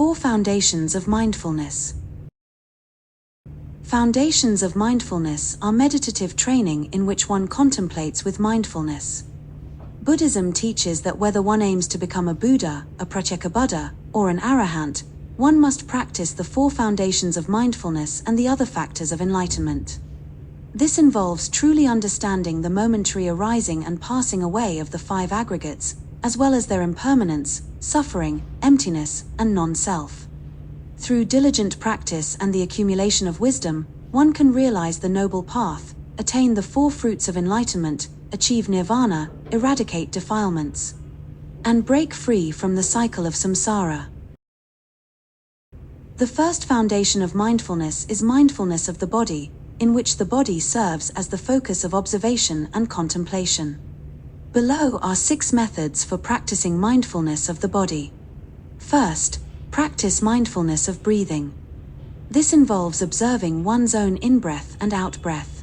4 Foundations of Mindfulness. Foundations of mindfulness are meditative training in which one contemplates with mindfulness. Buddhism teaches that whether one aims to become a Buddha, a Pratyekabuddha, or an Arahant, one must practice the 4 foundations of mindfulness and the other factors of enlightenment. This involves truly understanding the momentary arising and passing away of the 5 aggregates, as well as their impermanence, suffering, emptiness, and non-self. Through diligent practice and the accumulation of wisdom, one can realize the noble path, attain the 4 fruits of enlightenment, achieve nirvana, eradicate defilements, and break free from the cycle of samsara. The first foundation of mindfulness is mindfulness of the body, in which the body serves as the focus of observation and contemplation. Below are 6 methods for practicing mindfulness of the body. First, practice mindfulness of breathing. This involves observing one's own in-breath and out-breath.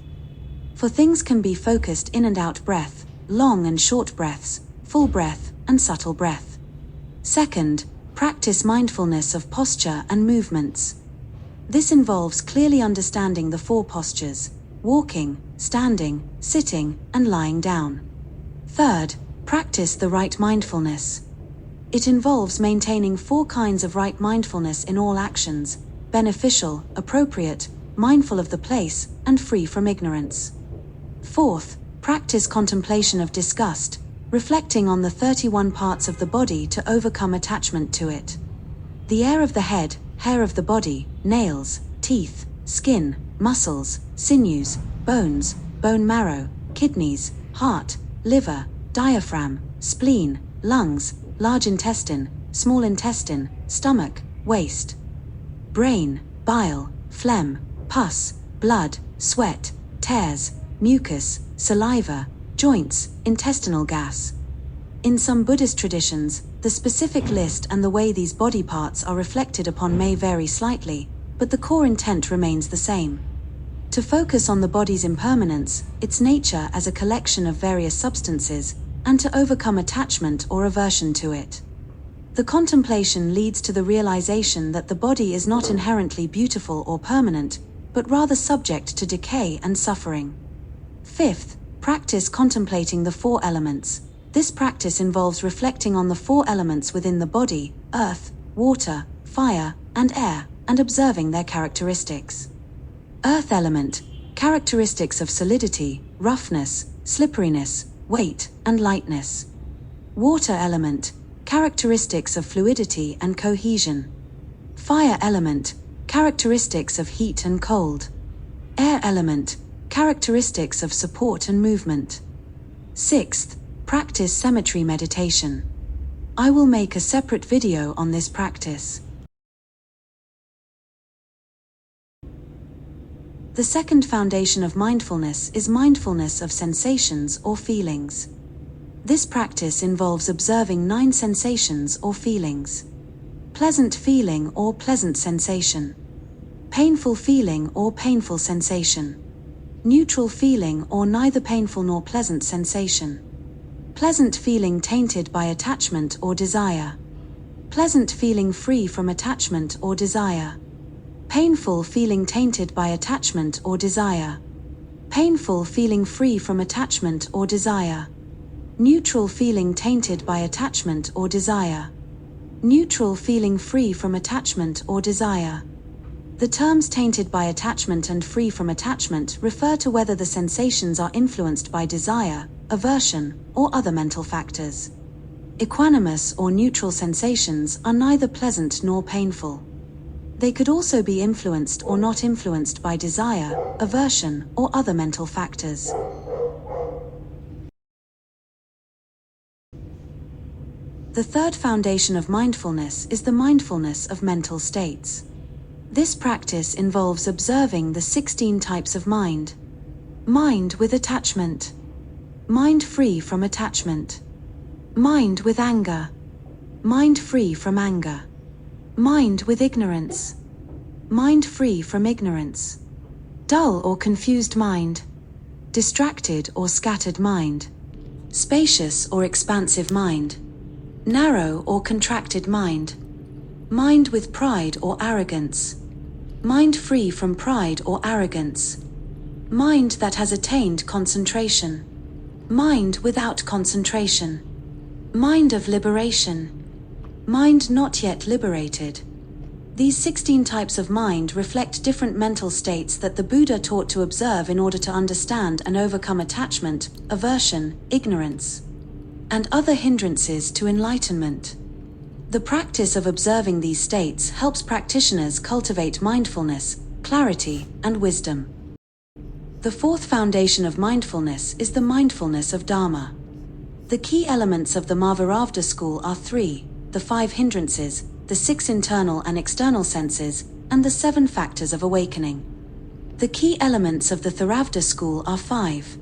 For things can be focused in and out breath, long and short breaths, full breath, and subtle breath. Second, practice mindfulness of posture and movements. This involves clearly understanding the 4 postures: walking, standing, sitting, and lying down. Third, practice the right mindfulness. It involves maintaining 4 kinds of right mindfulness in all actions: beneficial, appropriate, mindful of the place, and free from ignorance. Fourth, practice contemplation of disgust, reflecting on the 31 parts of the body to overcome attachment to it. The air of the head, hair of the body, nails, teeth, skin, muscles, sinews, bones, bone marrow, kidneys, heart, liver, diaphragm, spleen, lungs, large intestine, small intestine, stomach, waist, brain, bile, phlegm, pus, blood, sweat, tears, mucus, saliva, joints, intestinal gas. In some Buddhist traditions, the specific list and the way these body parts are reflected upon may vary slightly, but the core intent remains the same: to focus on the body's impermanence, its nature as a collection of various substances, and to overcome attachment or aversion to it. The contemplation leads to the realization that the body is not inherently beautiful or permanent, but rather subject to decay and suffering. Fifth, practice contemplating the 4 elements. This practice involves reflecting on the 4 elements within the body: earth, water, fire, and air, and observing their characteristics. Earth element, characteristics of solidity, roughness, slipperiness, weight, and lightness. Water element, characteristics of fluidity and cohesion. Fire element, characteristics of heat and cold. Air element, characteristics of support and movement. Sixth, practice symmetry meditation. I will make a separate video on this practice. The second foundation of mindfulness is mindfulness of sensations or feelings. This practice involves observing 9 sensations or feelings: pleasant feeling or pleasant sensation, painful feeling or painful sensation, neutral feeling or neither painful nor pleasant sensation, pleasant feeling tainted by attachment or desire, pleasant feeling free from attachment or desire, painful feeling tainted by attachment or desire, painful feeling free from attachment or desire, neutral feeling tainted by attachment or desire, neutral feeling free from attachment or desire. The terms tainted by attachment and free from attachment refer to whether the sensations are influenced by desire, aversion, or other mental factors. Equanimous or neutral sensations are neither pleasant nor painful. They could also be influenced or not influenced by desire, aversion, or other mental factors. The third foundation of mindfulness is the mindfulness of mental states. This practice involves observing the 16 types of mind. Mind with attachment. Mind free from attachment. Mind with anger. Mind free from anger. Mind with ignorance. Mind free from ignorance. Dull or confused mind. Distracted or scattered mind. Spacious or expansive mind. Narrow or contracted mind. Mind with pride or arrogance. Mind free from pride or arrogance. Mind that has attained concentration. Mind without concentration. Mind of liberation. Mind not yet liberated. These 16 types of mind reflect different mental states that the Buddha taught to observe in order to understand and overcome attachment, aversion, ignorance, and other hindrances to enlightenment. The practice of observing these states helps practitioners cultivate mindfulness, clarity, and wisdom. The fourth foundation of mindfulness is the mindfulness of Dharma. The key elements of the Mahavira school are three: the 5 hindrances, the 6 internal and external senses, and the 7 factors of awakening. The key elements of the Theravada school are 5.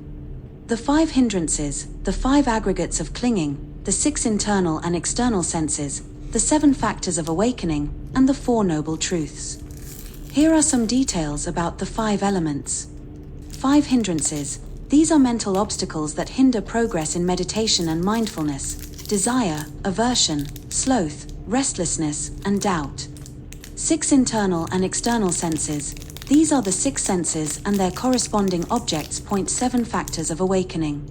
The 5 hindrances, the 5 aggregates of clinging, the 6 internal and external senses, the 7 factors of awakening, and the 4 noble truths. Here are some details about the 5 elements. 5 hindrances. These are mental obstacles that hinder progress in meditation and mindfulness: desire, aversion, sloth, restlessness, and doubt. 6 internal and external senses. These are the 6 senses and their corresponding objects. 7 factors of awakening.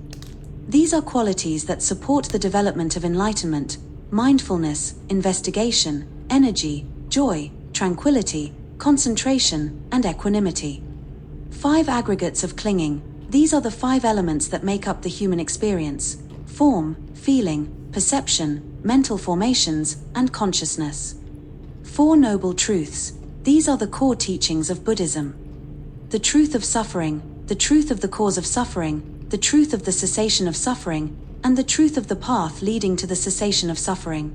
These are qualities that support the development of enlightenment: mindfulness, investigation, energy, joy, tranquility, concentration, and equanimity. 5 aggregates of clinging. These are the 5 elements that make up the human experience: form, feeling, perception, mental formations, and consciousness. 4 noble truths. These are the core teachings of Buddhism: the truth of suffering, the truth of the cause of suffering, the truth of the cessation of suffering, and the truth of the path leading to the cessation of suffering.